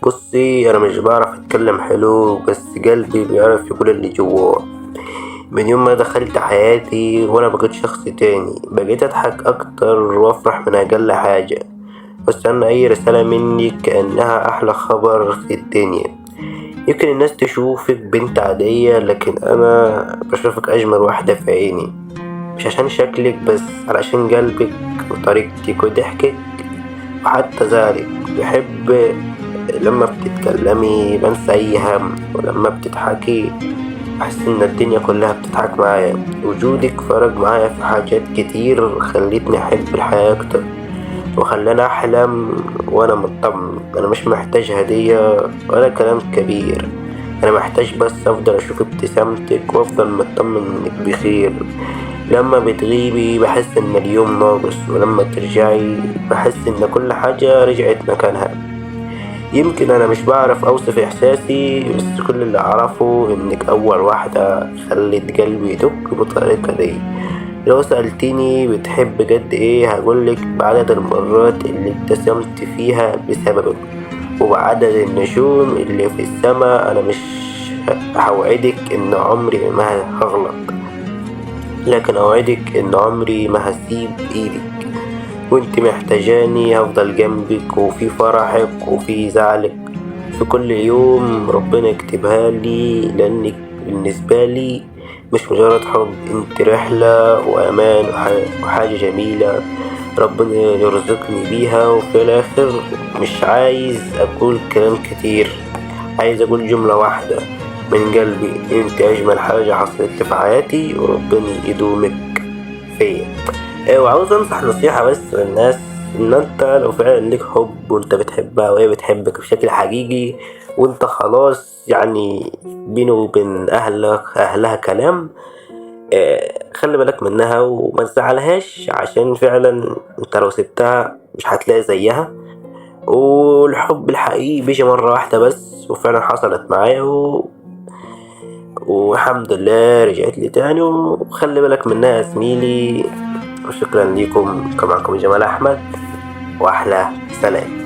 بصي، انا مش بعرف اتكلم حلو، بس قلبي بيعرف يقول اللي جواه. من يوم ما دخلت حياتي وانا بقيت شخص تاني، بقيت اضحك اكتر وافرح من اقل حاجة، واستنى اي رسالة منك كأنها احلى خبر في الدنيا. يمكن الناس تشوفك بنت عادية، لكن انا بشوفك اجمل واحدة في عيني. مش عشان شكلك بس، علشان قلبك وطريقتك وضحكك وحتى زعلك. بحب لما بتتكلمي بنسى أي هم، ولما بتضحكي بحس إن الدنيا كلها بتضحك معايا. وجودك فرق معايا في حاجات كتير، خلتني أحب الحياة أكتر وخلاني أحلم وأنا مطمن. أنا مش محتاج هدية ولا كلام كبير، أنا محتاج بس أفضل أشوف ابتسامتك وأفضل مطمن إنك بخير. لما بتغيبي بحس إن اليوم ناقص، ولما ترجعي بحس إن كل حاجة رجعت مكانها. يمكن أنا مش بعرف أوصف إحساسي، بس كل اللي أعرفه إنك أول واحدة خلت قلبي يدق بالطريقة دي. لو سألتني بتحب قد إيه هقولك بعدد المرات اللي ابتسمت فيها بسببك، وبعدد النجوم اللي في السماء. أنا مش هوعدك إن عمري ما هغلط، لكن أوعدك إن عمري ما هسيب إيدك. وانت محتاجاني هفضل جنبك، وفي فرحك وفي زعلك، في كل يوم ربنا يكتبها لي، لأنك بالنسبة لي مش مجرد حب، انت رحلة وأمان وحاجة جميلة ربنا يرزقني بيها. وفي الآخر مش عايز أقول كلام كتير، عايز أقول جملة واحدة من قلبي: انت أجمل حاجة حصلت لي في حياتي، وربنا يدومك فيا. وعاوز انصح نصيحة بس للناس: ان انت لو فعلا ليك حب وانت بتحبها وهي بتحبك بشكل حقيقي، وانت خلاص يعني بينه وبين اهلها كلام، خلي بالك منها وما تزعلهاش، عشان فعلا انت لو سبتها مش هتلاقي زيها. والحب الحقيقي بيجي مرة واحدة بس، وفعلا حصلت معايا والحمد لله رجعت لي تاني. وخلي بالك منها يا زميلي. وشكرا لكم، كان معكم جمال أحمد، وأحلى سلام.